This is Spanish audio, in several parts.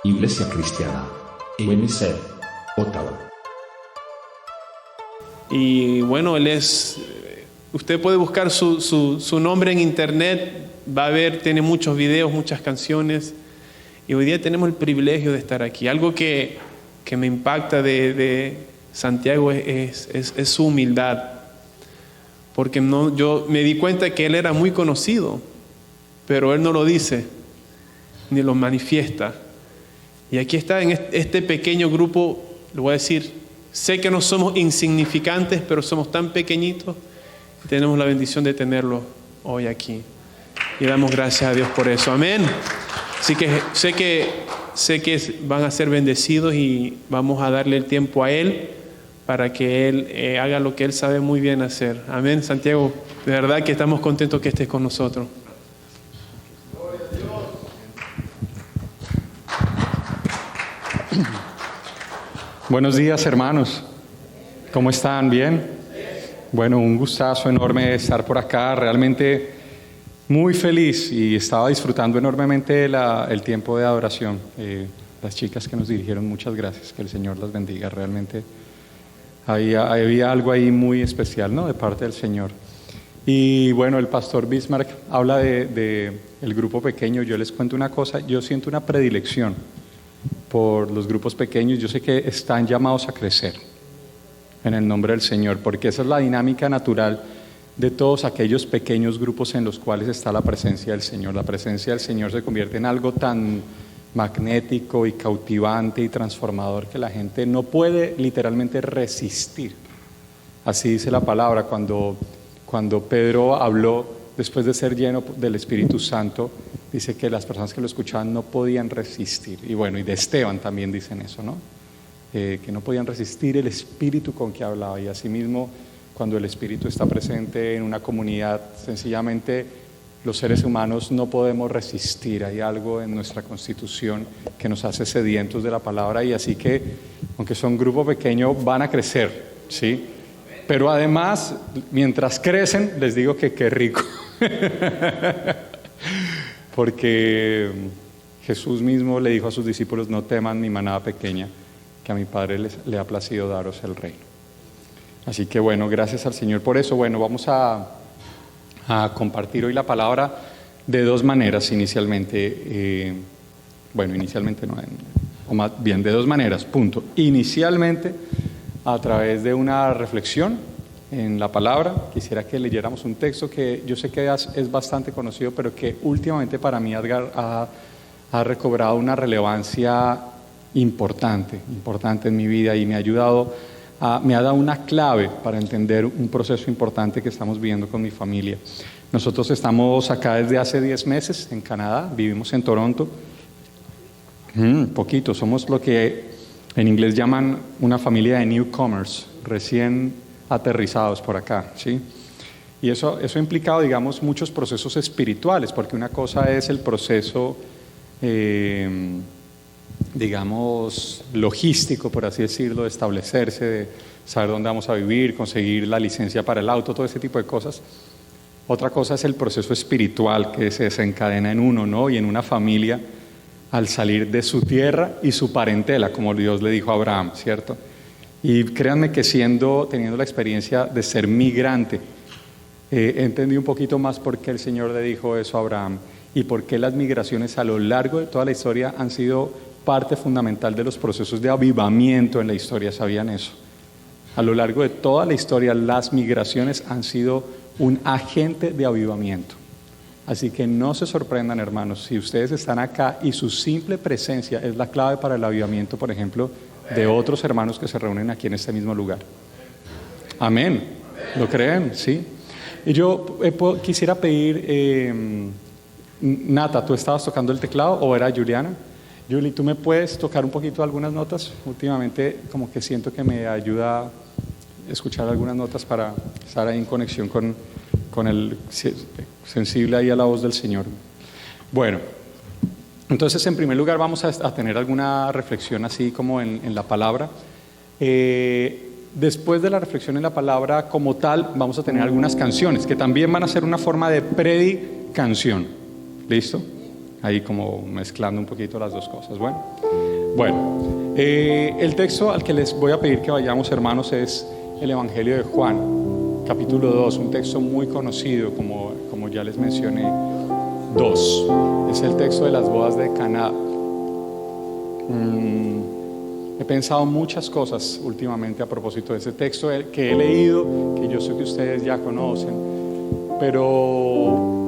Iglesia Cristiana, UNC, Ottawa. Y bueno, usted puede buscar su nombre en internet, va a ver, tiene muchos videos, muchas canciones. Y hoy día tenemos el privilegio de estar aquí. Algo que me impacta de Santiago es su humildad. Porque yo me di cuenta que él era muy conocido, pero él no lo dice, ni lo manifiesta. Y aquí está en este pequeño grupo, le voy a decir, sé que no somos insignificantes, pero somos tan pequeñitos y tenemos la bendición de tenerlo hoy aquí. Y damos gracias a Dios por eso. Amén. Así que sé que van a ser bendecidos y vamos a darle el tiempo a Él para que Él haga lo que Él sabe muy bien hacer. Amén, Santiago. De verdad que estamos contentos que estés con nosotros. Buenos días, hermanos. ¿Cómo están? ¿Bien? Bueno, un gustazo enorme estar por acá. Realmente muy feliz y estaba disfrutando enormemente el tiempo de adoración. Las chicas que nos dirigieron, muchas gracias. Que el Señor las bendiga. Realmente había algo ahí muy especial, ¿no? De parte del Señor. Y bueno, el pastor Bismarck habla de el grupo pequeño. Yo les cuento una cosa. Yo siento una predilección por los grupos pequeños. Yo sé que están llamados a crecer en el nombre del Señor, porque esa es la dinámica natural de todos aquellos pequeños grupos en los cuales está la presencia del Señor. La presencia del Señor se convierte en algo tan magnético y cautivante y transformador que la gente no puede literalmente resistir. Así dice la palabra cuando Pedro habló después de ser lleno del Espíritu Santo. Dice que las personas que lo escuchaban no podían resistir. Y bueno, y de Esteban también dicen eso, ¿no? Que no podían resistir el espíritu con que hablaba. Y asimismo, cuando el Espíritu está presente en una comunidad, sencillamente los seres humanos no podemos resistir. Hay algo en nuestra constitución que nos hace sedientos de la palabra. Y así que, aunque son un grupo pequeño, van a crecer, ¿sí? Pero además, mientras crecen, les digo que qué rico. Porque Jesús mismo le dijo a sus discípulos: no teman mi manada pequeña, que a mi Padre le ha placido daros el reino. Así que bueno, gracias al Señor por eso. Bueno, vamos a compartir hoy la palabra de dos maneras inicialmente. Inicialmente no, o más bien de dos maneras, punto. Inicialmente, a través de una reflexión en la palabra. Quisiera que leyéramos un texto que yo sé que es bastante conocido, pero que últimamente para mí ha recobrado una relevancia importante en mi vida y me ha dado una clave para entender un proceso importante que estamos viviendo con mi familia. Nosotros estamos acá desde hace 10 meses en Canadá, vivimos en Toronto. Poquito, somos lo que en inglés llaman una familia de newcomers, recién aterrizados por acá, ¿sí? Y eso ha implicado, digamos, muchos procesos espirituales, porque una cosa es el proceso, digamos, logístico, por así decirlo, de establecerse, de saber dónde vamos a vivir, conseguir la licencia para el auto, todo ese tipo de cosas. Otra cosa es el proceso espiritual que se desencadena en uno, ¿no? Y en una familia al salir de su tierra y su parentela, como Dios le dijo a Abraham, ¿cierto? Y créanme que teniendo la experiencia de ser migrante, entendí un poquito más por qué el Señor le dijo eso a Abraham y por qué las migraciones a lo largo de toda la historia han sido parte fundamental de los procesos de avivamiento en la historia. ¿Sabían eso? A lo largo de toda la historia, las migraciones han sido un agente de avivamiento. Así que no se sorprendan, hermanos, si ustedes están acá y su simple presencia es la clave para el avivamiento, por ejemplo, de otros hermanos que se reúnen aquí en este mismo lugar. Amén. ¿Lo creen? Sí. Y yo quisiera pedir, Nata, ¿tú estabas tocando el teclado o era Juliana? Julie, ¿tú me puedes tocar un poquito algunas notas? Últimamente como que siento que me ayuda a escuchar algunas notas para estar ahí en conexión con el sensible ahí a la voz del Señor. Bueno, entonces en primer lugar vamos a tener alguna reflexión así como en la palabra. Después de la reflexión en la palabra como tal, vamos a tener algunas canciones que también van a ser una forma de predicación. ¿Listo? ahí como mezclando un poquito las dos cosas. Bueno, el texto al que les voy a pedir que vayamos, hermanos, es el Evangelio de Juan, capítulo 2, un texto muy conocido, como ya les mencioné. 2, es el texto de las bodas de Caná. He pensado muchas cosas últimamente a propósito de ese texto que he leído, que yo sé que ustedes ya conocen, pero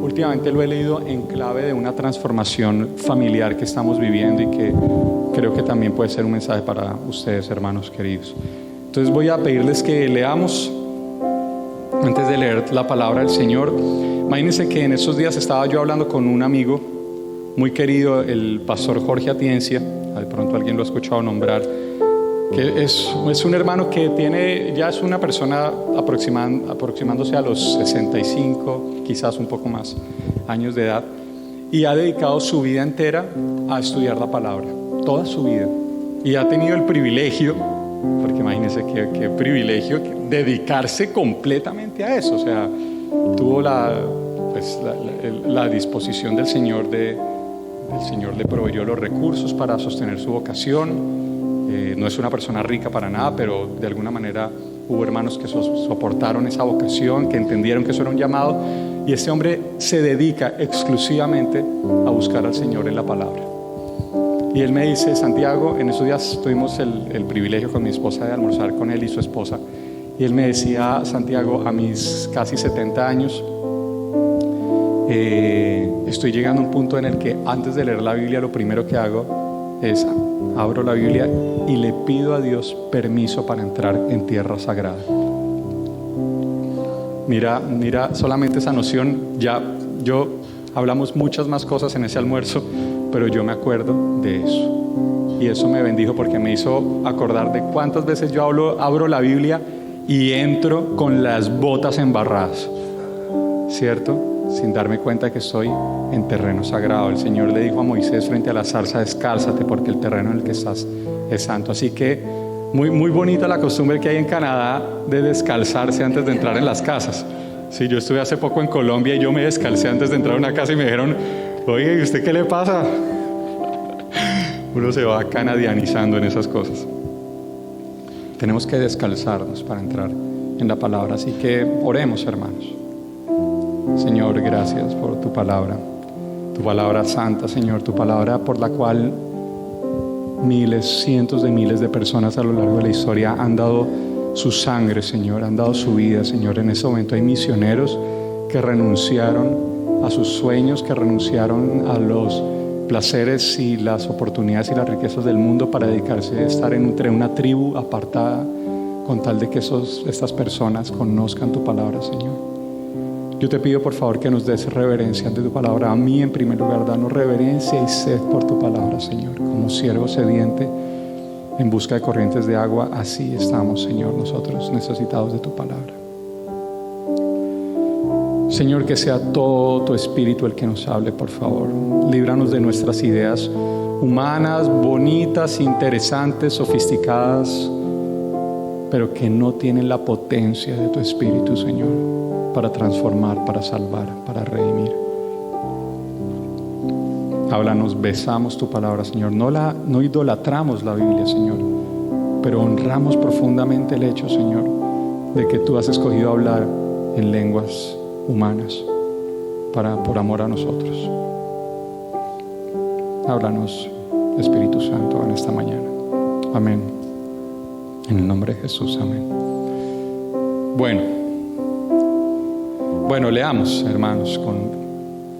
últimamente lo he leído en clave de una transformación familiar que estamos viviendo y que creo que también puede ser un mensaje para ustedes, hermanos queridos. Entonces voy a pedirles que leamos, antes de leer la palabra del Señor. Imagínense que en esos días estaba yo hablando con un amigo muy querido, el pastor Jorge Atiencia. De pronto alguien lo ha escuchado nombrar, que es un hermano que ya es una persona aproximándose a los 65, quizás un poco más, años de edad, y ha dedicado su vida entera a estudiar la palabra, toda su vida, y ha tenido el privilegio, porque imagínense qué privilegio, dedicarse completamente a eso. O sea, tuvo la disposición del Señor el Señor le proveyó los recursos para sostener su vocación. No es una persona rica para nada, pero de alguna manera hubo hermanos que soportaron esa vocación, que entendieron que eso era un llamado, y este hombre se dedica exclusivamente a buscar al Señor en la palabra. Y él me dice: Santiago, en esos días tuvimos el privilegio con mi esposa de almorzar con él y su esposa, y él me decía: Santiago, a mis casi 70 años estoy llegando a un punto en el que antes de leer la Biblia lo primero que hago es abro la Biblia y le pido a Dios permiso para entrar en tierra sagrada. Mira solamente esa noción. Hablamos muchas más cosas en ese almuerzo, pero yo me acuerdo de eso, y eso me bendijo porque me hizo acordar de cuántas veces yo abro la Biblia y entro con las botas embarradas, ¿cierto? Sin darme cuenta que estoy en terreno sagrado. El Señor le dijo a Moisés frente a la zarza: descálzate, porque el terreno en el que estás es santo. Así que muy, muy bonita la costumbre que hay en Canadá de descalzarse antes de entrar en las casas. Sí, yo estuve hace poco en Colombia y yo me descalcé antes de entrar a una casa y me dijeron: oye, ¿y usted qué le pasa? Uno se va canadianizando en esas cosas. Tenemos que descalzarnos para entrar en la palabra. Así que oremos, hermanos. Señor, gracias por tu palabra santa, Señor, tu palabra por la cual cientos de miles de personas a lo largo de la historia han dado su sangre, Señor, han dado su vida, Señor. En ese momento hay misioneros que renunciaron a sus sueños, que renunciaron a los placeres y las oportunidades y las riquezas del mundo para dedicarse a estar entre una tribu apartada con tal de que estas personas conozcan tu palabra, Señor. Yo te pido por favor que nos des reverencia ante tu palabra. A mí en primer lugar, danos reverencia y sed por tu palabra, Señor. Como siervo sediente en busca de corrientes de agua, así estamos, Señor, nosotros necesitados de tu palabra. Señor, que sea todo tu espíritu el que nos hable, por favor. Líbranos de nuestras ideas humanas, bonitas, interesantes, sofisticadas, pero que no tienen la potencia de tu espíritu, Señor, para transformar, para salvar, para redimir. Háblanos, besamos tu palabra, Señor. No idolatramos la Biblia, Señor, pero honramos profundamente el hecho, Señor, de que tú has escogido hablar en lenguas humanas por amor a nosotros. Háblanos, Espíritu Santo, en esta mañana. Amén. En el nombre de Jesús, amén. Bueno, leamos, hermanos, con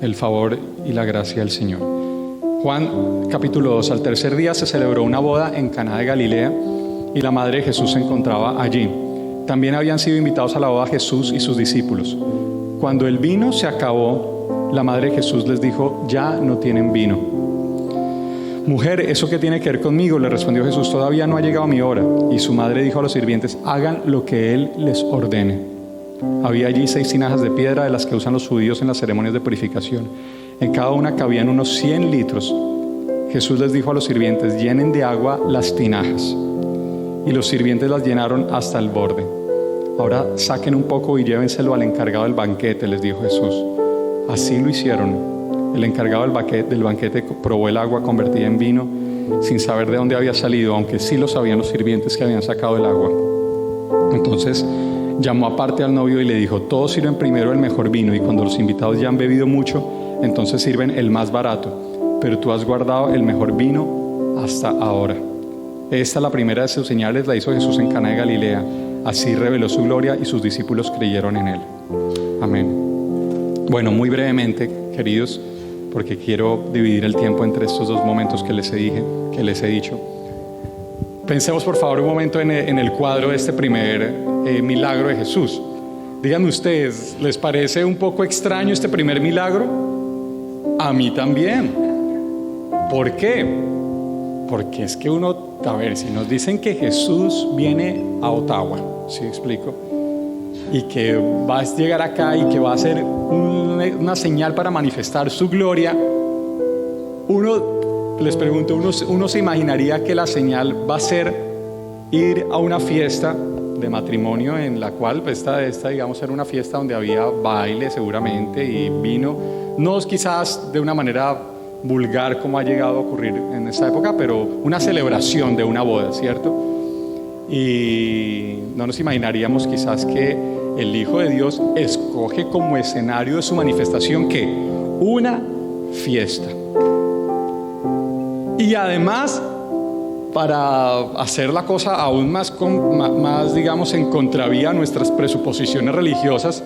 el favor y la gracia del Señor. Juan capítulo 2. Al tercer día se celebró una boda en Caná de Galilea y la madre de Jesús se encontraba allí. También habían sido invitados a la boda Jesús y sus discípulos. Cuando el vino se acabó, la madre de Jesús les dijo: ya no tienen vino. Mujer, ¿eso qué tiene que ver conmigo?, le respondió Jesús, todavía no ha llegado mi hora. Y su madre dijo a los sirvientes: hagan lo que él les ordene. Había allí 6 tinajas de piedra, de las que usan los judíos en las ceremonias de purificación. En cada una cabían unos 100 litros. Jesús les dijo a los sirvientes: llenen de agua las tinajas. Y los sirvientes las llenaron hasta el borde. Ahora saquen un poco y llévenselo al encargado del banquete, les dijo Jesús. Así lo hicieron. el encargado del banquete probó el agua convertida en vino sin saber de dónde había salido, aunque sí lo sabían los sirvientes que habían sacado el agua. Entonces llamó aparte al novio y le dijo: todos sirven primero el mejor vino, y cuando los invitados ya han bebido mucho, entonces sirven el más barato, pero tú has guardado el mejor vino hasta ahora. Esta, la primera de sus señales, la hizo Jesús en Caná de Galilea. Así reveló su gloria y sus discípulos creyeron en él. Amén. Bueno, muy brevemente, queridos, porque quiero dividir el tiempo entre estos dos momentos que les he dicho. Pensemos por favor un momento en el cuadro de este primer milagro de Jesús. Díganme ustedes, ¿les parece un poco extraño este primer milagro? A mí también. ¿Por qué? Porque es que si nos dicen que Jesús viene a Ottawa, ¿sí explico? Y que va a llegar acá y que va a ser una señal para manifestar su gloria, les pregunto, uno se imaginaría que la señal va a ser ir a una fiesta de matrimonio en la cual esta digamos era una fiesta donde había baile seguramente y vino, no quizás de una manera vulgar como ha llegado a ocurrir en esta época, pero una celebración de una boda, ¿cierto? Y no nos imaginaríamos quizás que el Hijo de Dios escoge como escenario de su manifestación ¿qué? Una fiesta. Y además, para hacer la cosa aún más digamos en contravía a nuestras presuposiciones religiosas,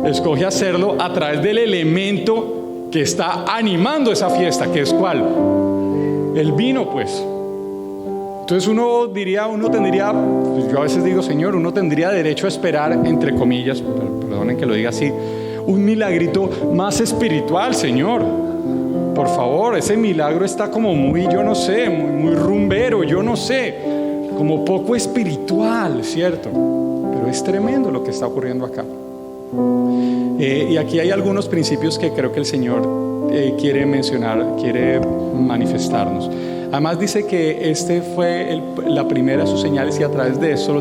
escoge hacerlo a través del elemento que está animando esa fiesta, que es ¿cuál? El vino, pues. Entonces uno tendría, yo a veces digo, Señor, uno tendría derecho a esperar, entre comillas, perdonen que lo diga así, un milagrito más espiritual, Señor. Por favor, ese milagro está como muy, yo no sé, muy rumbero, yo no sé, como poco espiritual, ¿cierto? Pero es tremendo lo que está ocurriendo acá. Y aquí hay algunos principios que creo que el Señor quiere mencionar, quiere manifestarnos. Además dice que este fue la primera de sus señales y a través de eso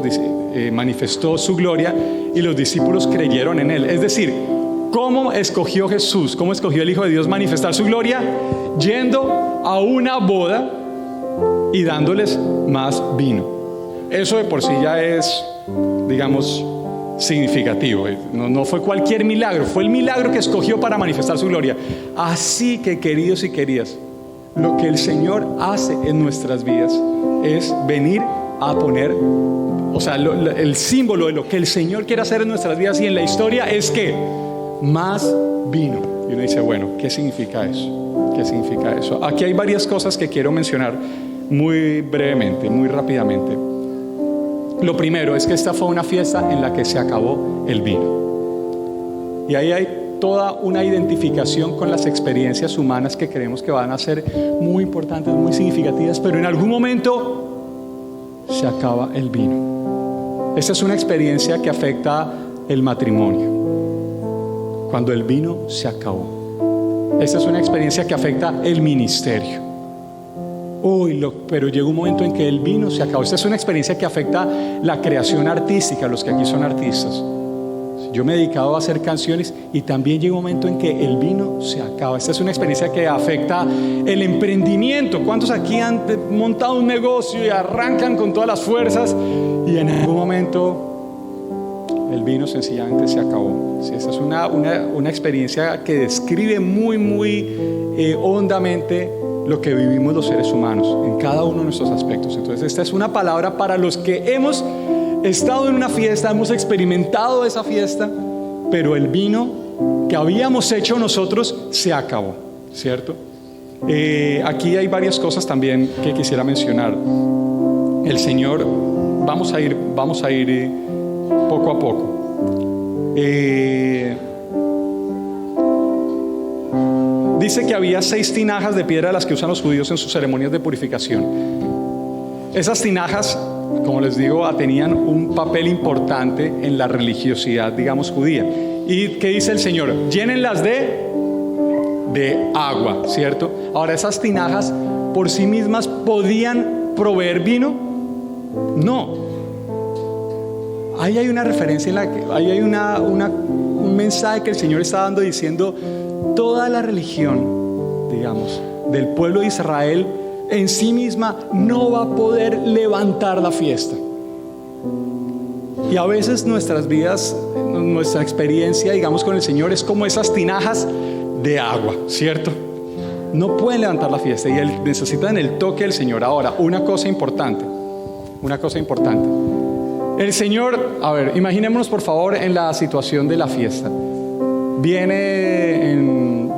manifestó su gloria y los discípulos creyeron en él. Es decir, ¿cómo escogió Jesús? ¿Cómo escogió el Hijo de Dios manifestar su gloria? Yendo a una boda y dándoles más vino. Eso de por sí ya es, digamos, significativo. No fue cualquier milagro, fue el milagro que escogió para manifestar su gloria. Así que, queridos y queridas, lo que el Señor hace en nuestras vidas es venir a poner, o sea, el símbolo de lo que el Señor quiere hacer en nuestras vidas y en la historia es que más vino. Y uno dice, bueno, ¿qué significa eso? ¿Qué significa eso? Aquí hay varias cosas que quiero mencionar muy brevemente, muy rápidamente. Lo primero es que esta fue una fiesta en la que se acabó el vino. Y ahí hay toda una identificación con las experiencias humanas que creemos que van a ser muy importantes, muy significativas, pero en algún momento se acaba el vino. Esta es una experiencia que afecta el matrimonio, cuando el vino se acabó. Esta es una experiencia que afecta el ministerio. Pero llega un momento en que el vino se acabó. Esta es una experiencia que afecta la creación artística, los que aquí son artistas. Yo me he dedicado a hacer canciones y también llega un momento en que el vino se acaba. Esta es una experiencia que afecta el emprendimiento. ¿Cuántos aquí han montado un negocio y arrancan con todas las fuerzas y en algún momento el vino sencillamente se acabó? Sí, esta es una experiencia que describe muy hondamente lo que vivimos los seres humanos en cada uno de nuestros aspectos. Entonces esta es una palabra para los que hemos estado en una fiesta, hemos experimentado esa fiesta, pero el vino que habíamos hecho nosotros se acabó, ¿cierto? Aquí hay varias cosas también que quisiera mencionar. El Señor, vamos a ir poco a poco. Dice que había 6 tinajas de piedra de las que usan los judíos en sus ceremonias de purificación. Esas tinajas, como les digo, tenían un papel importante en la religiosidad, digamos, judía. ¿Y qué dice el Señor? Llénenlas de agua, ¿cierto? Ahora, ¿esas tinajas por sí mismas podían proveer vino? No. Ahí hay una referencia en la que ahí hay un mensaje que el Señor está dando diciendo: toda la religión digamos, del pueblo de Israel en sí misma no va a poder levantar la fiesta. Y a veces nuestras vidas, nuestra experiencia, digamos, con el Señor es como esas tinajas de agua, ¿cierto? No pueden levantar la fiesta y necesitan el toque del Señor. Ahora, una cosa importante. El Señor, a ver, imaginémonos por favor en la situación de la fiesta. Vienen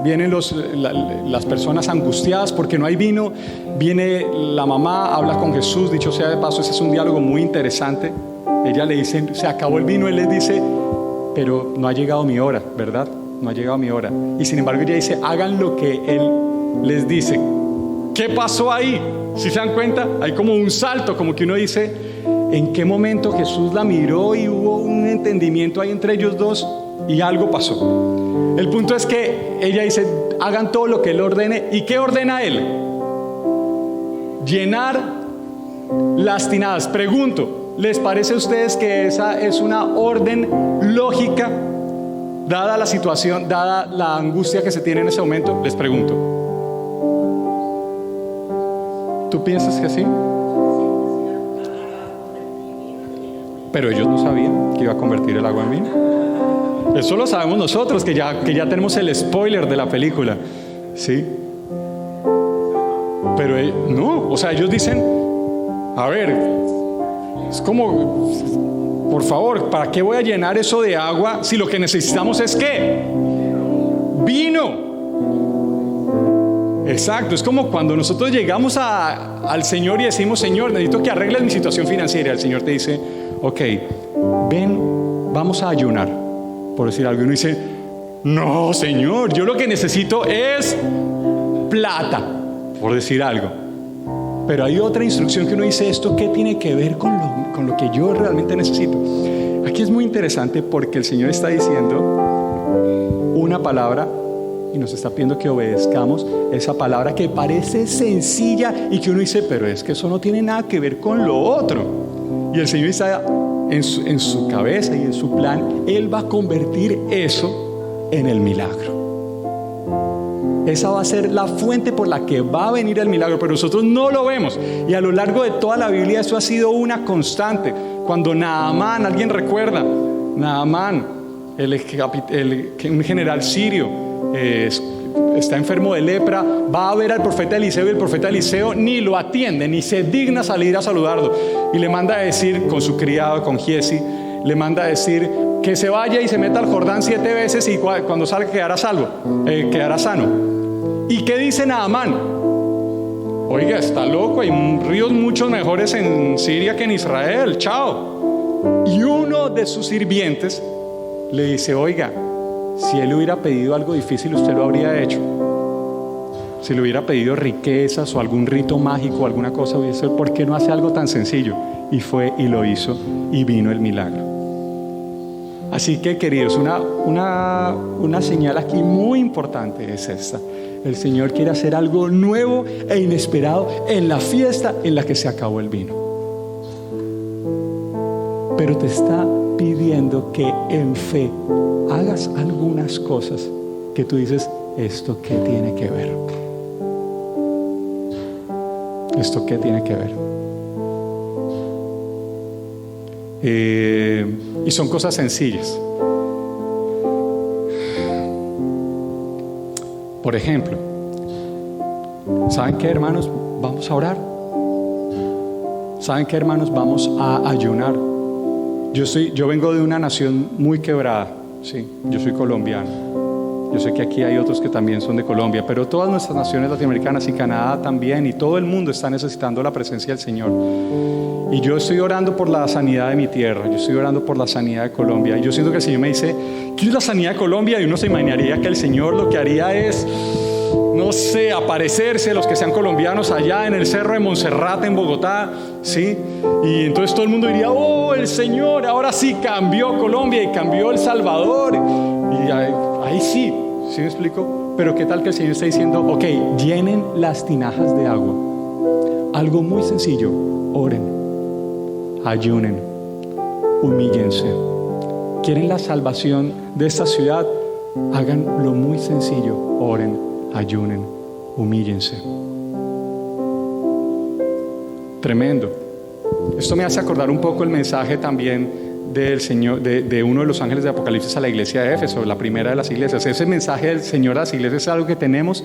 las personas angustiadas porque no hay vino. Viene la mamá, habla con Jesús. Dicho sea de paso, ese es un diálogo muy interesante. Ella le dice, se acabó el vino. Él les dice, pero no ha llegado mi hora, ¿verdad? No ha llegado mi hora. Y sin embargo ella dice, hagan lo que Él les dice. ¿Qué pasó ahí? Si se dan cuenta, hay como un salto, como que uno dice, ¿en qué momento Jesús la miró y hubo un entendimiento ahí entre ellos dos y algo pasó? El punto es que ella dice, hagan todo lo que Él ordene. ¿Y qué ordena Él? Llenar las tinajas. Pregunto, ¿les parece a ustedes que esa es una orden lógica, dada la situación, dada la angustia que se tiene en ese momento? Les pregunto. ¿Tú piensas que sí? Pero ellos no sabían que iba a convertir el agua en vino. Eso lo sabemos nosotros, que ya tenemos el spoiler de la película, ¿sí? Pero no, o sea, ellos dicen, a ver, es como, por favor, ¿para qué voy a llenar eso de agua si lo que necesitamos es qué? Vino. Exacto, es como cuando nosotros llegamos al Señor y decimos, Señor, necesito que arregles mi situación financiera. El Señor te dice, ok, ven, vamos a ayunar, por decir algo. Y uno dice, no, Señor, yo lo que necesito es plata, por decir algo. Pero hay otra instrucción que uno dice, ¿esto qué tiene que ver con lo que yo realmente necesito? Aquí es muy interesante porque el Señor está diciendo una palabra y nos está pidiendo que obedezcamos esa palabra que parece sencilla y que uno dice, pero es que eso no tiene nada que ver con lo otro. Y el Señor está en su cabeza y en su plan, Él va a convertir eso en el milagro. Esa va a ser la fuente por la que va a venir el milagro, pero nosotros no lo vemos. Y a lo largo de toda la Biblia eso ha sido una constante. Cuando Naamán, alguien recuerda, Naamán, un general sirio, está enfermo de lepra, va a ver al profeta Eliseo y el profeta Eliseo ni lo atiende, ni se digna salir a saludarlo. Y le manda a decir con su criado, con Giesi, le manda a decir que se vaya y se meta al Jordán 7 veces y cuando salga quedará salvo, quedará sano. ¿Y qué dice Naamán? Oiga, está loco, hay ríos mucho mejores en Siria que en Israel, chao. Y uno de sus sirvientes le dice, oiga, si él hubiera pedido algo difícil, usted lo habría hecho. Si le hubiera pedido riquezas o algún rito mágico, alguna cosa, ¿por qué no hace algo tan sencillo? Y fue y lo hizo y vino el milagro. Así que, queridos, una señal aquí muy importante es esta. El Señor quiere hacer algo nuevo e inesperado en la fiesta en la que se acabó el vino. Pero te está pidiendo que en fe hagas algunas cosas que tú dices, ¿esto qué tiene que ver? ¿Esto qué tiene que ver? Y son cosas sencillas. Por ejemplo, ¿saben qué, hermanos? Vamos a orar. ¿Saben qué, hermanos? Vamos a ayunar. Yo vengo de una nación muy quebrada, sí, yo soy colombiano. Yo sé que aquí hay otros que también son de Colombia, pero todas nuestras naciones latinoamericanas y Canadá también, y todo el mundo está necesitando la presencia del Señor. Y yo estoy orando por la sanidad de mi tierra, yo estoy orando por la sanidad de Colombia. Y yo siento que el Señor me dice, ¿qué es la sanidad de Colombia? Y uno se imaginaría que el Señor lo que haría es, no sé, aparecerse los que sean colombianos allá en el Cerro de Monserrate en Bogotá, ¿sí? Y entonces todo el mundo diría, oh, el Señor ahora sí cambió Colombia y cambió El Salvador. Y ahí sí, ¿sí me explico? Pero ¿qué tal que el Señor está diciendo, ok, llenen las tinajas de agua? Algo muy sencillo, oren, ayunen, humíllense. ¿Quieren la salvación de esta ciudad? Hagan lo muy sencillo, oren, ayunen, humíllense. Tremendo. Esto me hace acordar un poco el mensaje también del Señor, de uno de los ángeles de Apocalipsis a la iglesia de Éfeso, la primera de las iglesias. Ese mensaje del Señor a las iglesias es algo que tenemos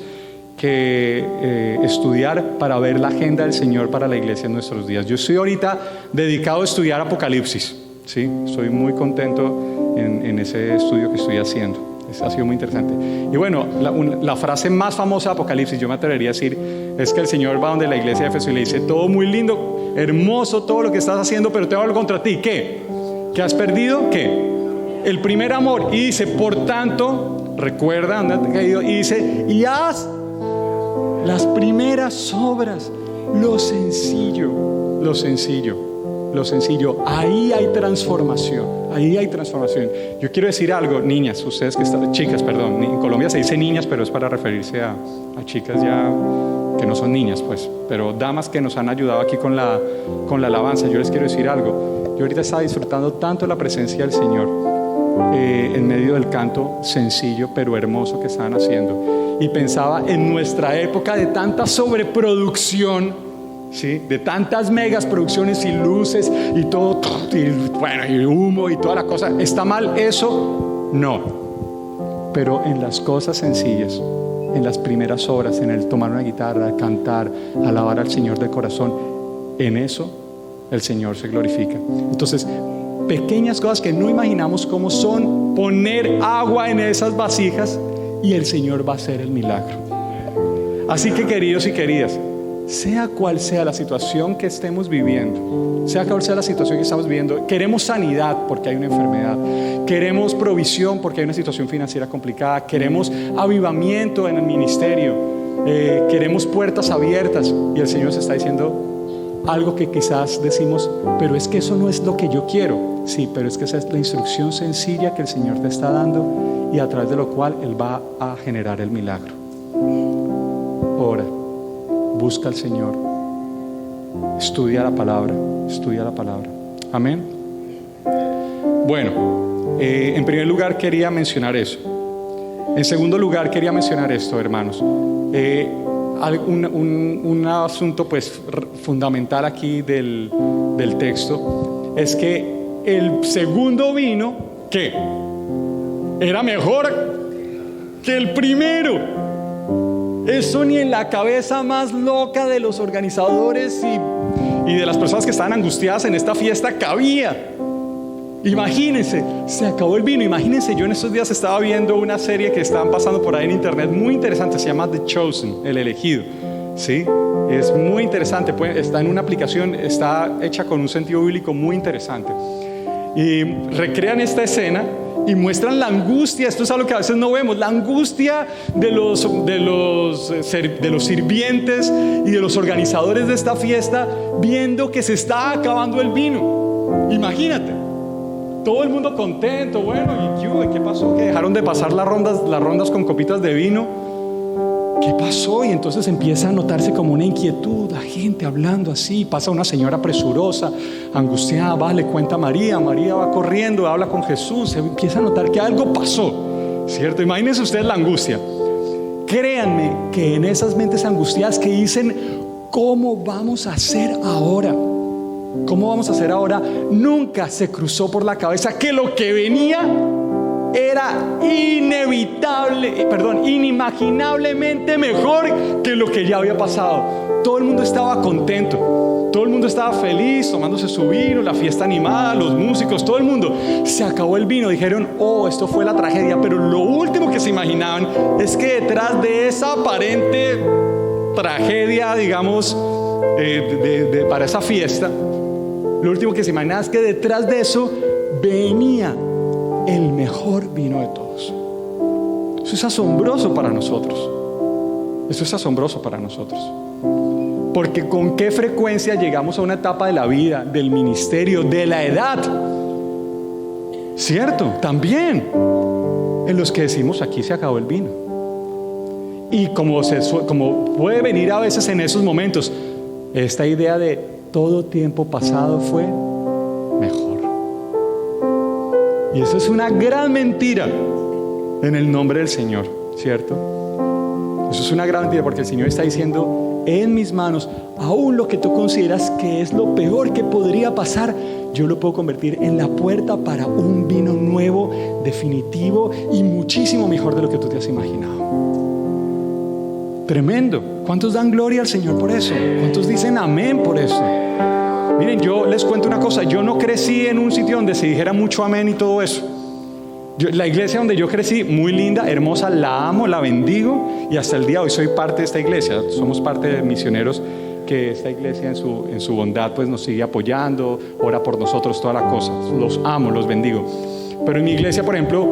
que estudiar para ver la agenda del Señor para la iglesia en nuestros días. Yo estoy ahorita dedicado a estudiar Apocalipsis, ¿sí? Estoy muy contento en ese estudio que estoy haciendo. Ha sido muy interesante. Y bueno, la frase más famosa de Apocalipsis, yo me atrevería a decir, es que el Señor va donde la iglesia de Éfeso y le dice: todo muy lindo, hermoso todo lo que estás haciendo, pero tengo algo contra ti. ¿Qué? ¿Que has perdido? ¿Qué? El primer amor. Y dice: por tanto, recuerda dónde has caído. Y dice: y haz las primeras obras. Lo sencillo. Ahí hay transformación. Yo quiero decir algo, niñas, ustedes que están, chicas, perdón, en Colombia se dice niñas, pero es para referirse a chicas ya que no son niñas, pues, pero damas que nos han ayudado aquí con la alabanza. Yo les quiero decir algo. Yo ahorita estaba disfrutando tanto la presencia del Señor en medio del canto sencillo pero hermoso que estaban haciendo, y pensaba en nuestra época de tanta sobreproducción, ¿sí? De tantas megas producciones y luces y todo, y bueno, y humo y toda la cosa. ¿Está mal eso? No. Pero en las cosas sencillas, en las primeras obras, en el tomar una guitarra, cantar, alabar al Señor de corazón, en eso el Señor se glorifica. Entonces, pequeñas cosas que no imaginamos cómo son, poner agua en esas vasijas y el Señor va a hacer el milagro. Así que, queridos y queridas, sea cual sea la situación que estemos viviendo, queremos sanidad porque hay una enfermedad, queremos provisión porque hay una situación financiera complicada, queremos avivamiento en el ministerio, queremos puertas abiertas, y el Señor se está diciendo algo que quizás decimos: pero es que eso no es lo que yo quiero. Sí, pero es que esa es la instrucción sencilla que el Señor te está dando, y a través de lo cual Él va a generar el milagro. Ora, busca al Señor, estudia la palabra. Amén. Un En primer lugar quería mencionar eso. En segundo lugar quería mencionar esto, hermanos. Un asunto pues fundamental aquí del texto es que el segundo vino, ¿qué? Era mejor que el primero. Eso ni en la cabeza más loca de los organizadores y de las personas que estaban angustiadas en esta fiesta cabía. Imagínense, se acabó el vino. Imagínense, yo en estos días estaba viendo una serie que estaban pasando por ahí en internet, muy interesante, se llama The Chosen, El Elegido, ¿sí? Es muy interesante, está en una aplicación, está hecha con un sentido bíblico muy interesante. Y recrean esta escena y muestran la angustia. Esto es algo que a veces no vemos, la angustia de los sirvientes y de los organizadores de esta fiesta, viendo que se está acabando el vino. Imagínate, todo el mundo contento. Bueno, ¿y qué pasó? ¿Que dejaron de pasar las rondas con copitas de vino? ¿Qué pasó? Y entonces empieza a notarse como una inquietud, la gente hablando así. Pasa una señora presurosa, angustiada, va, le cuenta a María. María va corriendo, habla con Jesús. Se empieza a notar que algo pasó, ¿cierto? Imagínense ustedes la angustia. Créanme que en esas mentes angustiadas que dicen: ¿cómo vamos a hacer ahora? ¿Cómo vamos a hacer ahora? Nunca se cruzó por la cabeza que lo que venía era inimaginablemente mejor que lo que ya había pasado. Todo el mundo estaba contento, todo el mundo estaba feliz, tomándose su vino, la fiesta animada, los músicos, todo el mundo. Se acabó el vino, dijeron: oh, esto fue la tragedia. Pero lo último que se imaginaban es que detrás de esa aparente tragedia, digamos, para esa fiesta, lo último que se imaginaba es que detrás de eso venía el mejor vino de todos. Eso es asombroso para nosotros. Porque con qué frecuencia llegamos a una etapa de la vida, del ministerio, de la edad, ¿cierto? También en los que decimos: aquí se acabó el vino. Y como puede venir a veces en esos momentos esta idea de todo tiempo pasado fue mejor. Y eso es una gran mentira en el nombre del Señor, ¿cierto? Eso es una gran mentira, porque el Señor está diciendo: en mis manos, aún lo que tú consideras que es lo peor que podría pasar, yo lo puedo convertir en la puerta para un vino nuevo, definitivo y muchísimo mejor de lo que tú te has imaginado. Tremendo. ¿Cuántos dan gloria al Señor por eso? ¿Cuántos dicen amén por eso? Miren, yo les cuento una cosa. Yo no crecí en un sitio donde se dijera mucho amén y todo eso. La iglesia donde yo crecí, muy linda, hermosa, la amo, la bendigo, y hasta el día de hoy soy parte de esta iglesia. Somos parte de misioneros, que esta iglesia en su bondad pues nos sigue apoyando, ora por nosotros, toda la cosa. Los amo, los bendigo. Pero en mi iglesia, por ejemplo,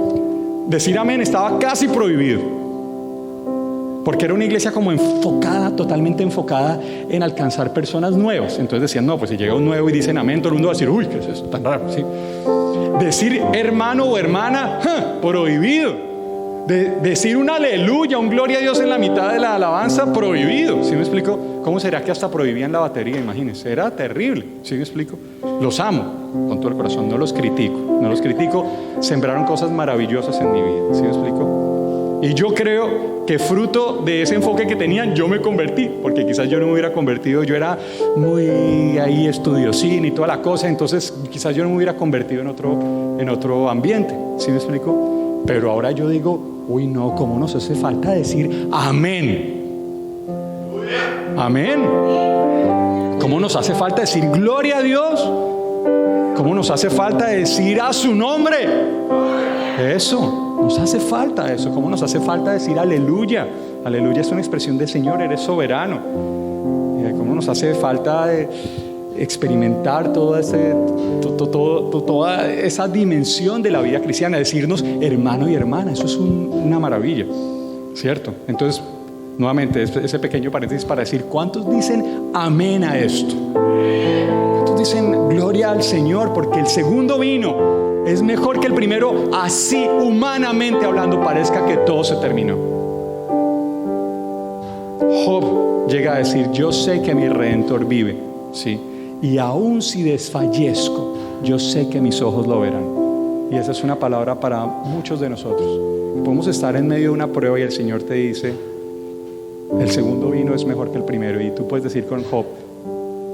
decir amén estaba casi prohibido, porque era una iglesia como enfocada, totalmente enfocada en alcanzar personas nuevas. Entonces decían: no, pues si llega un nuevo y dicen amén, todo el mundo va a decir: uy, ¿qué es eso tan raro? ¿Sí? Decir hermano o hermana, prohibido. Decir un aleluya, un gloria a Dios en la mitad de la alabanza, prohibido. ¿Sí me explico? ¿Cómo será que hasta prohibían la batería? Imagínense, era terrible. ¿Sí me explico? Los amo con todo el corazón, no los critico, sembraron cosas maravillosas en mi vida. ¿Sí me explico? Y yo creo que fruto de ese enfoque que tenían, yo me convertí, porque quizás yo no me hubiera convertido, yo era muy ahí estudiosín y toda la cosa, entonces quizás yo no me hubiera convertido en otro ambiente. ¿Sí me explico? Pero ahora yo digo: uy, no, ¿cómo nos hace falta decir amén? Amén. ¿Cómo nos hace falta decir gloria a Dios? ¿Cómo nos hace falta decir a su nombre? Eso, nos hace falta eso. ¿Cómo nos hace falta decir aleluya? Aleluya es una expresión del Señor, eres soberano. ¿Cómo nos hace falta experimentar toda esa dimensión de la vida cristiana, decirnos hermano y hermana? Eso es una maravilla, ¿cierto? Entonces, nuevamente, ese pequeño paréntesis para decir: ¿cuántos dicen amén a esto? ¿Cuántos dicen gloria al Señor? Porque el segundo vino es mejor que el primero, así humanamente hablando parezca que todo se terminó. Job llega a decir: yo sé que mi Redentor vive, ¿sí? Y aun si desfallezco, yo sé que mis ojos lo verán. Y esa es una palabra para muchos de nosotros. Podemos estar en medio de una prueba y el Señor te dice: el segundo vino es mejor que el primero. Y tú puedes decir con Job: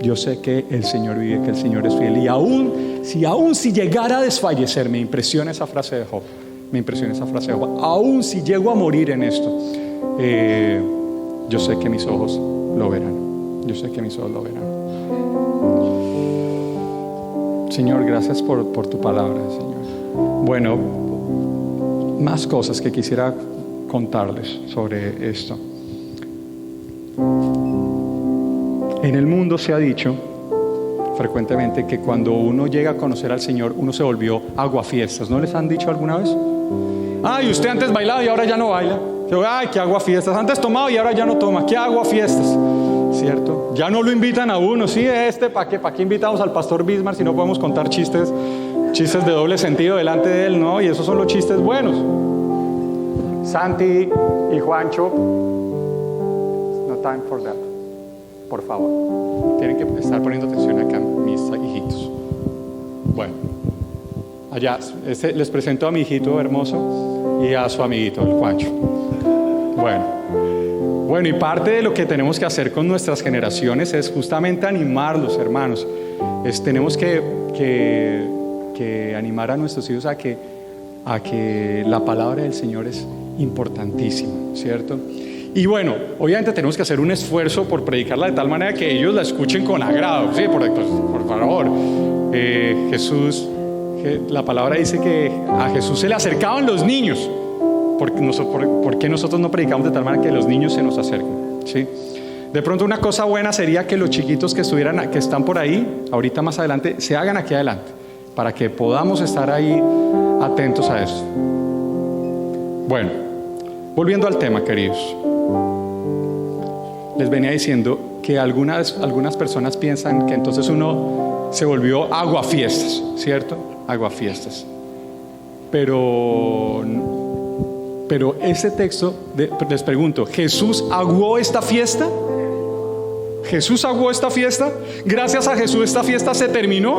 yo sé que el Señor vive, que el Señor es fiel. Y aún si llegara a desfallecer, me impresiona esa frase de Job. Aún si llego a morir en esto, yo sé que mis ojos lo verán. Señor, gracias por tu palabra, Señor. Bueno, más cosas que quisiera contarles sobre esto. En el mundo se ha dicho frecuentemente que cuando uno llega a conocer al Señor, uno se volvió aguafiestas. ¿No les han dicho alguna vez? Ay, usted antes bailaba y ahora ya no baila. Ay, qué aguafiestas. Antes tomaba y ahora ya no toma. Qué aguafiestas, ¿cierto? Ya no lo invitan a uno. Sí, ¿para qué invitamos al pastor Bismarck si no podemos contar chistes de doble sentido delante de él, ¿no? Y esos son los chistes buenos. Santi y Juancho, no time for that. Por favor, tienen que estar poniendo atención acá, mis hijitos. Bueno, allá les presento a mi hijito hermoso y a su amiguito, el Juancho. Bueno, y parte de lo que tenemos que hacer con nuestras generaciones es justamente animarlos, hermanos. Tenemos que animar a nuestros hijos a que la palabra del Señor es importantísima, ¿cierto? Y bueno, obviamente tenemos que hacer un esfuerzo por predicarla de tal manera que ellos la escuchen con agrado. Sí, por favor. Jesús, la palabra dice que a Jesús se le acercaban los niños. ¿Por qué nosotros no predicamos de tal manera que los niños se nos acerquen? ¿Sí? De pronto una cosa buena sería que los chiquitos que están por ahí, ahorita más adelante, se hagan aquí adelante, para que podamos estar ahí atentos a eso. Bueno, volviendo al tema, queridos. Les venía diciendo que algunas personas piensan que entonces uno se volvió aguafiestas, ¿cierto? Aguafiestas. Pero ese texto, les pregunto, ¿Jesús aguó esta fiesta? ¿Jesús aguó esta fiesta? ¿Gracias a Jesús esta fiesta se terminó?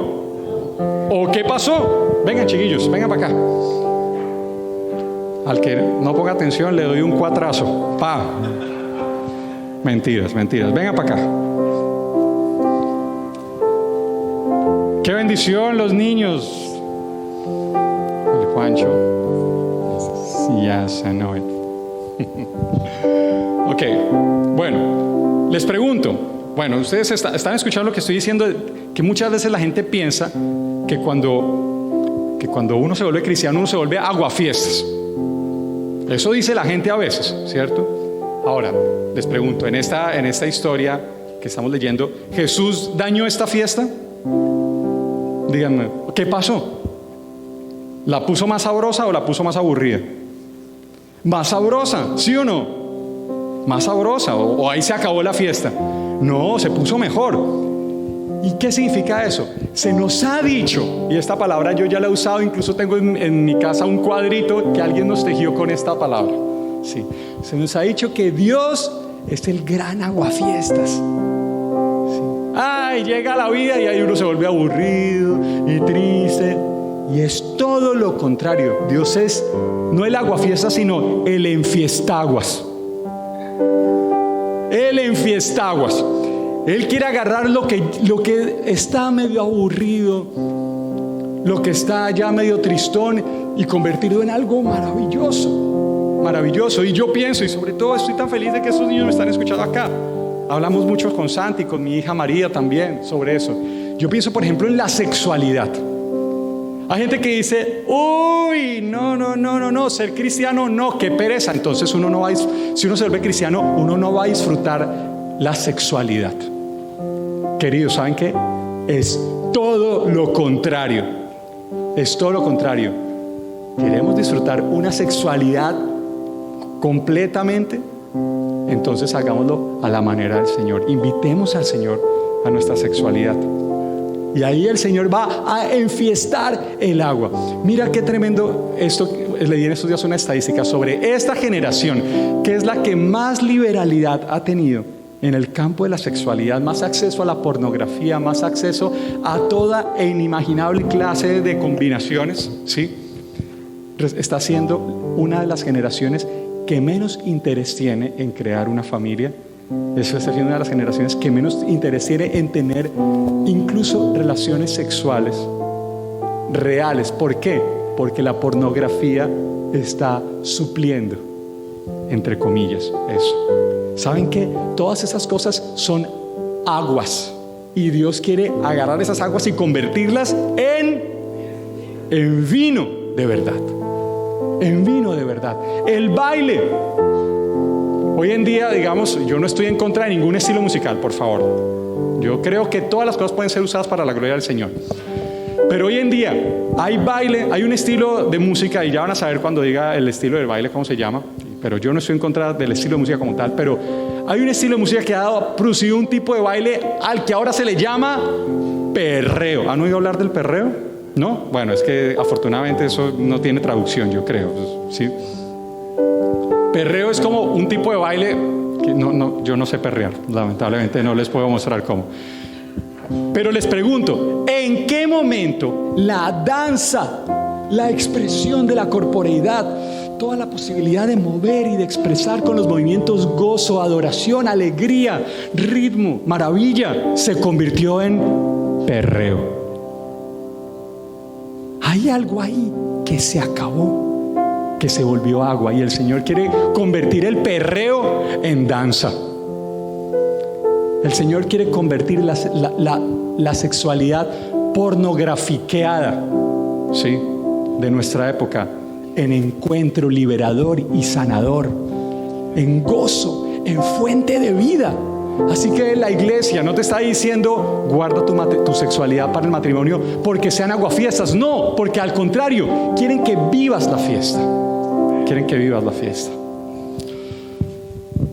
¿O qué pasó? Vengan, chiquillos, vengan para acá. Al que no ponga atención le doy un cuatrazo. ¡Pa! Mentiras. Venga para acá. Qué bendición los niños. El Juancho. Yes, I know it. Ok, bueno, les pregunto. Bueno, ustedes están escuchando lo que estoy diciendo, que muchas veces la gente piensa que cuando uno se vuelve cristiano, uno se vuelve aguafiestas. Eso dice la gente a veces, ¿cierto? Ahora, les pregunto, en esta historia que estamos leyendo, ¿Jesús dañó esta fiesta? Díganme, ¿qué pasó? ¿La puso más sabrosa o la puso más aburrida? Más sabrosa, ¿sí o no? Más sabrosa, o ahí se acabó la fiesta. No, se puso mejor. ¿Y qué significa eso? Se nos ha dicho, y esta palabra yo ya la he usado, incluso tengo en mi casa un cuadrito que alguien nos tejió con esta palabra. Sí. Se nos ha dicho que Dios es el gran aguafiestas. Sí. Ay, llega la vida y ahí uno se vuelve aburrido y triste. Y es todo lo contrario. Dios es no el aguafiestas, sino el enfiestaguas. El enfiestaguas. Él quiere agarrar lo que está medio aburrido, lo que está ya medio tristón, y convertirlo en algo maravilloso. Maravilloso. Y yo pienso, y sobre todo estoy tan feliz de que estos niños me están escuchando acá. Hablamos mucho con Santi, con mi hija María también sobre eso. Yo pienso, por ejemplo, en la sexualidad. Hay gente que dice, uy, no, ser cristiano no, qué pereza. Entonces si uno se vuelve cristiano, uno no va a disfrutar la sexualidad. Queridos, ¿saben qué? Es todo lo contrario. Es todo lo contrario. ¿Queremos disfrutar una sexualidad completamente? Entonces hagámoslo a la manera del Señor. Invitemos al Señor a nuestra sexualidad. Y ahí el Señor va a enfiestar el agua. Mira qué tremendo esto. Leí en estos días una estadística sobre esta generación, que es la que más liberalidad ha tenido en el campo de la sexualidad, más acceso a la pornografía, más acceso a toda e inimaginable clase de combinaciones, ¿sí? Está siendo una de las generaciones que menos interés tiene en crear una familia. Eso está siendo una de las generaciones que menos interés tiene en tener incluso relaciones sexuales reales. ¿Por qué? Porque la pornografía está supliendo, entre comillas, eso. ¿Saben qué? Todas esas cosas son aguas, y Dios quiere agarrar esas aguas y convertirlas en vino de verdad. En vino de verdad. El baile. Hoy en día, digamos, yo no estoy en contra de ningún estilo musical, por favor. Yo creo que todas las cosas pueden ser usadas para la gloria del Señor. Pero hoy en día hay baile, hay un estilo de música, y ya van a saber cuando diga el estilo del baile cómo se llama. Pero yo no estoy en contra del estilo de música como tal, pero hay un estilo de música que ha producido un tipo de baile al que ahora se le llama perreo. ¿Han oído hablar del perreo? ¿No? Bueno, es que afortunadamente eso no tiene traducción, yo creo, ¿sí? Perreo es como un tipo de baile que yo no sé perrear, lamentablemente no les puedo mostrar cómo. Pero les pregunto, ¿en qué momento la danza, la expresión de la corporeidad, toda la posibilidad de mover y de expresar con los movimientos gozo, adoración, alegría, ritmo, maravilla, se convirtió en perreo? Hay algo ahí que se acabó, que se volvió agua, y el Señor quiere convertir el perreo en danza. El Señor quiere convertir la sexualidad pornografiqueada, ¿sí?, de nuestra época en encuentro liberador y sanador, en gozo, en fuente de vida. Así que la iglesia no te está diciendo guarda tu sexualidad para el matrimonio porque sean aguafiestas. No, porque al contrario, quieren que vivas la fiesta. Quieren que vivas la fiesta.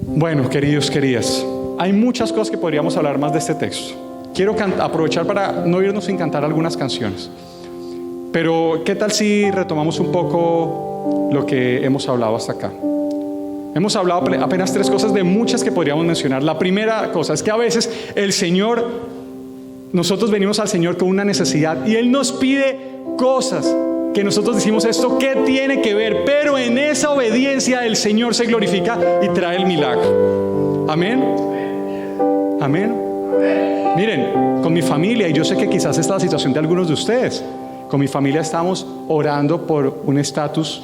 Bueno, queridos, queridas, hay muchas cosas que podríamos hablar más de este texto. Quiero aprovechar para no irnos sin cantar algunas canciones. Pero ¿qué tal si retomamos un poco lo que hemos hablado hasta acá? Hemos hablado apenas 3 cosas de muchas que podríamos mencionar. La primera cosa es que a veces nosotros venimos al Señor con una necesidad y Él nos pide cosas que nosotros decimos, ¿esto qué tiene que ver? Pero en esa obediencia el Señor se glorifica y trae el milagro. Amén. Amén. Miren, con mi familia, y yo sé que quizás esta es la situación de algunos de ustedes, con mi familia estamos orando por un estatus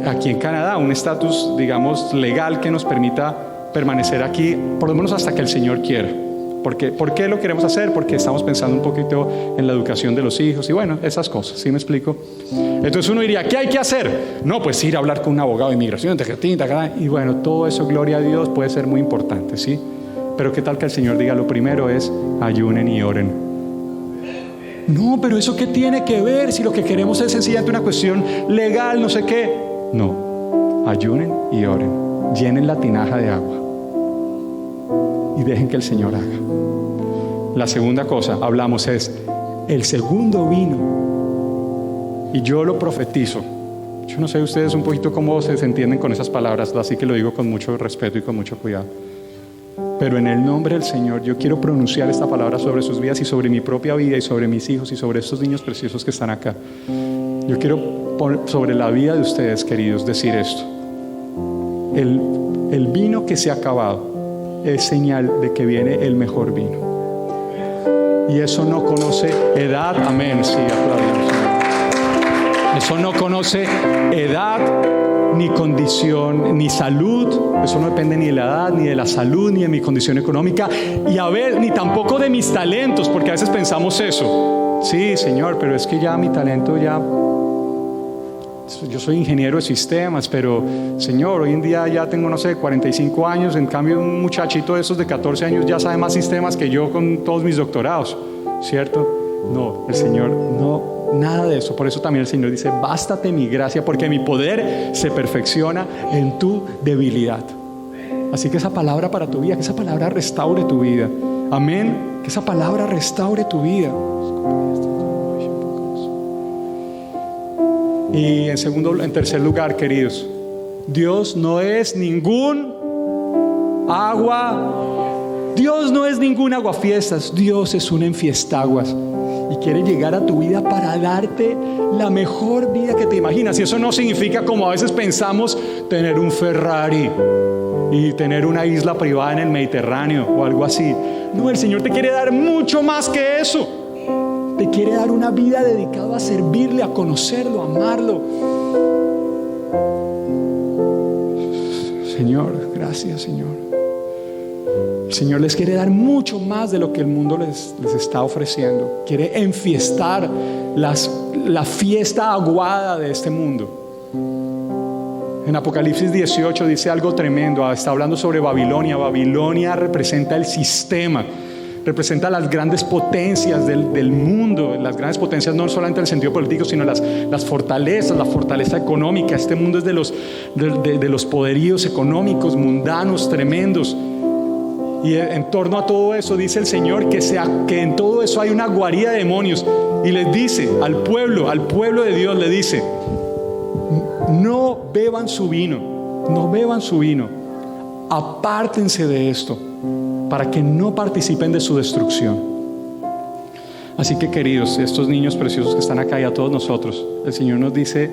aquí en Canadá, un estatus, digamos, legal que nos permita permanecer aquí, por lo menos hasta que el Señor quiera. ¿Por qué lo queremos hacer? Porque estamos pensando un poquito en la educación de los hijos y bueno, esas cosas, ¿sí me explico? Entonces uno diría, ¿qué hay que hacer? No, pues ir a hablar con un abogado de inmigración, y bueno, todo eso, gloria a Dios, puede ser muy importante, ¿sí? Pero ¿qué tal que el Señor diga, lo primero es ayunen y oren? No, pero ¿eso qué tiene que ver? Si lo que queremos es sencillamente una cuestión legal, no sé qué. No, ayunen y oren, llenen la tinaja de agua y dejen que el Señor haga. La segunda cosa, hablamos, es el segundo vino. Y yo lo profetizo. Yo no sé ustedes un poquito cómo se entienden con esas palabras, así que lo digo con mucho respeto y con mucho cuidado. Pero en el nombre del Señor yo quiero pronunciar esta palabra sobre sus vidas y sobre mi propia vida y sobre mis hijos y sobre estos niños preciosos que están acá. Yo quiero sobre la vida de ustedes, queridos, decir esto. El vino que se ha acabado es señal de que viene el mejor vino. Y eso no conoce edad. Amén. Sí, aplaudimos. Eso no conoce edad, ni condición, ni salud. Eso no depende ni de la edad, ni de la salud, ni de mi condición económica. Y a ver, ni tampoco de mis talentos, porque a veces pensamos eso. Sí, Señor, pero es que ya mi talento ya... Yo soy ingeniero de sistemas, pero Señor, hoy en día ya tengo, no sé, 45 años. En cambio, un muchachito de esos de 14 años ya sabe más sistemas que yo con todos mis doctorados, ¿cierto? No, el Señor no, nada de eso. Por eso también el Señor dice, bástate mi gracia, porque mi poder se perfecciona en tu debilidad. Así que esa palabra para tu vida, que esa palabra restaure tu vida. Amén. Que esa palabra restaure tu vida. Y en tercer lugar, queridos, Dios no es ningún aguafiestas. Dios es un enfiestaguas y quiere llegar a tu vida para darte la mejor vida que te imaginas. Y eso no significa, como a veces pensamos, tener un Ferrari y tener una isla privada en el Mediterráneo o algo así. No, el Señor te quiere dar mucho más que eso. Te quiere dar una vida dedicada a servirle, a conocerlo, a amarlo. Señor, gracias, Señor. El Señor les quiere dar mucho más de lo que el mundo les está ofreciendo. Quiere enfiestar la fiesta aguada de este mundo. En Apocalipsis 18 dice algo tremendo. Está hablando sobre Babilonia. Babilonia representa el sistema, representa las grandes potencias del mundo. Las grandes potencias no solamente en el sentido político, sino las fortalezas, la fortaleza económica. Este mundo es de los poderíos económicos mundanos tremendos. Y en torno a todo eso dice el Señor que en todo eso hay una guarida de demonios. Y les dice al pueblo de Dios, le dice: no beban su vino, apártense de esto, para que no participen de su destrucción. Así que, queridos, estos niños preciosos que están acá y a todos nosotros, el Señor nos dice: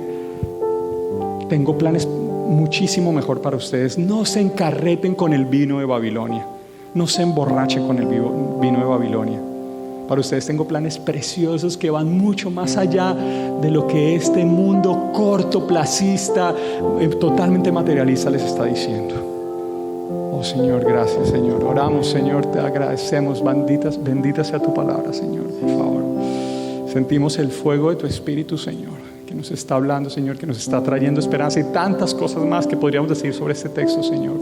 tengo planes muchísimo mejor para ustedes. No se encarreten con el vino de Babilonia, no se emborrachen con el vino de Babilonia. Para ustedes tengo planes preciosos que van mucho más allá de lo que este mundo cortoplacista, totalmente materialista les está diciendo. Oh Señor, gracias, Señor. Oramos, Señor, te agradecemos. Bendita sea tu palabra, Señor, por favor. Sentimos el fuego de tu Espíritu, Señor, que nos está hablando, Señor, que nos está trayendo esperanza y tantas cosas más que podríamos decir sobre este texto, Señor.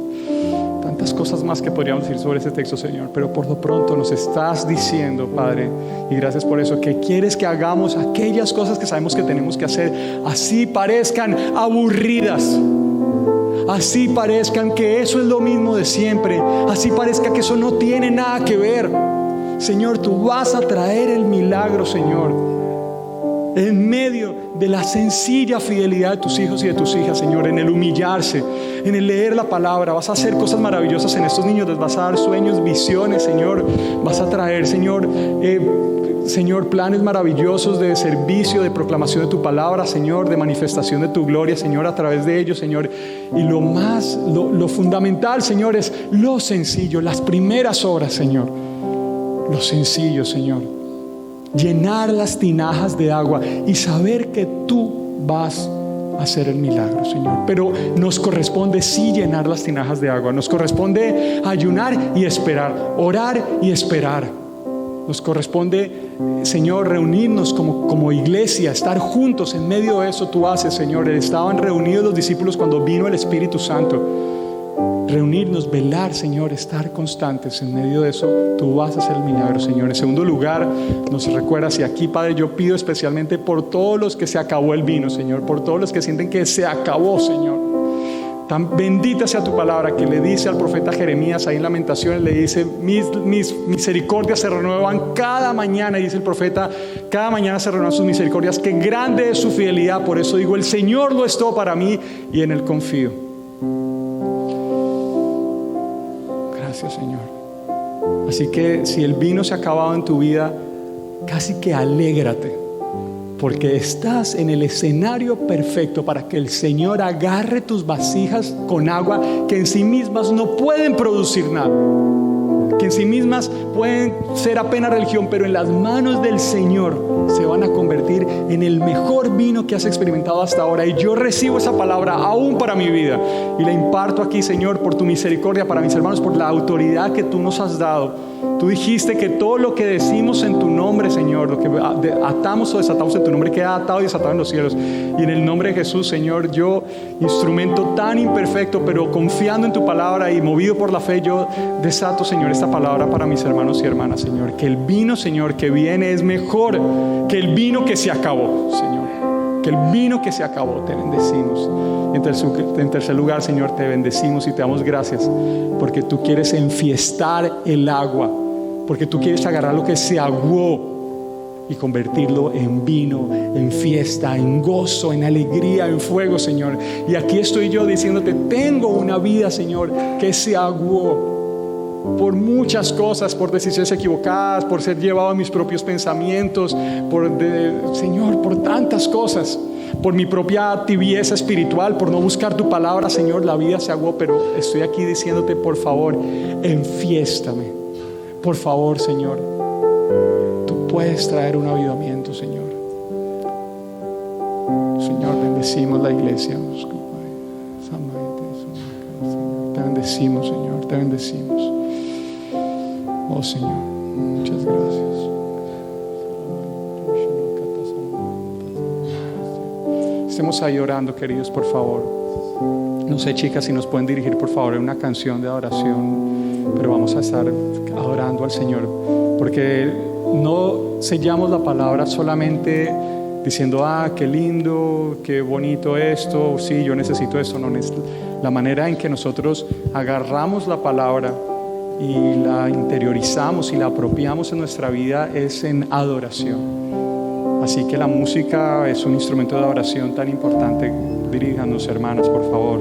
Tantas cosas más que podríamos decir sobre este texto, Señor, pero por lo pronto nos estás diciendo, Padre, y gracias por eso, que quieres que hagamos aquellas cosas que sabemos que tenemos que hacer, así parezcan aburridas, así parezcan que eso es lo mismo de siempre, así parezca que eso no tiene nada que ver. Señor, tú vas a traer el milagro, Señor, en medio de la sencilla fidelidad de tus hijos y de tus hijas, Señor, en el humillarse, en el leer la palabra. Vas a hacer cosas maravillosas en estos niños, les vas a dar sueños, visiones, Señor. Vas a traer, Señor, planes maravillosos de servicio, de proclamación de tu palabra, Señor, de manifestación de tu gloria, Señor, a través de ellos, Señor. Y lo fundamental, Señor, es lo sencillo, las primeras obras, Señor. Lo sencillo, Señor. Llenar las tinajas de agua y saber que tú vas a hacer el milagro, Señor. Pero nos corresponde sí llenar las tinajas de agua. Nos corresponde ayunar y esperar, orar y esperar. Nos corresponde, Señor, reunirnos como iglesia, estar juntos. En medio de eso tú haces, Señor. Estaban reunidos los discípulos cuando vino el Espíritu Santo. Reunirnos, velar, Señor, estar constantes. En medio de eso tú vas a hacer el milagro, Señor. En segundo lugar, nos recuerdas, y aquí, Padre, yo pido especialmente por todos los que se acabó el vino, Señor, por todos los que sienten que se acabó, Señor. Tan bendita sea tu palabra, que le dice al profeta Jeremías ahí en Lamentaciones, le dice: mis misericordias se renuevan cada mañana. Y dice el profeta: cada mañana se renuevan sus misericordias, que grande es su fidelidad. Por eso digo: el Señor lo es todo para mí y en Él confío. Gracias, Señor. Así que si el vino se ha acabado en tu vida, casi que alégrate, porque estás en el escenario perfecto para que el Señor agarre tus vasijas con agua, que en sí mismas no pueden producir nada, que en sí mismas pueden ser apenas religión, pero en las manos del Señor se van a convertir en el mejor vino que has experimentado hasta ahora. Y yo recibo esa palabra aún para mi vida y la imparto aquí, Señor, por tu misericordia para mis hermanos, por la autoridad que tú nos has dado. Tú dijiste que todo lo que decimos en tu nombre, Señor, lo que atamos o desatamos en tu nombre, queda atado y desatado en los cielos. Y en el nombre de Jesús, Señor, yo, instrumento tan imperfecto, pero confiando en tu palabra y movido por la fe, yo desato, Señor, esta palabra para mis hermanos y hermanas, Señor. Que el vino, Señor, que viene es mejor que el vino que se acabó, Señor. Que el vino que se acabó. Te bendecimos. En tercer lugar, Señor, te bendecimos y te damos gracias porque tú quieres enfiestar el agua, porque tú quieres agarrar lo que se aguó y convertirlo en vino, en fiesta, en gozo, en alegría, en fuego, Señor. Y aquí estoy yo diciéndote: tengo una vida, Señor, que se aguó por muchas cosas, por decisiones equivocadas, por ser llevado a mis propios pensamientos, Señor, por tantas cosas, por mi propia tibieza espiritual, por no buscar tu palabra, Señor. La vida se aguó, pero estoy aquí diciéndote: por favor, enfiéstame. Por favor, Señor, tú puedes traer un avivamiento, Señor. Señor, bendecimos la iglesia. Te bendecimos, Señor, te bendecimos. Oh, Señor, muchas gracias. Estemos ahí orando, queridos, por favor. No sé, chicas, si nos pueden dirigir, por favor, en una canción de adoración, pero vamos a estar adorando al Señor, porque no sellamos la palabra solamente diciendo: ah, qué lindo, qué bonito esto, sí, yo necesito esto. No, la manera en que nosotros agarramos la palabra y la interiorizamos y la apropiamos en nuestra vida es en adoración. Así que la música es un instrumento de adoración tan importante. Diríjanos, hermanas, por favor.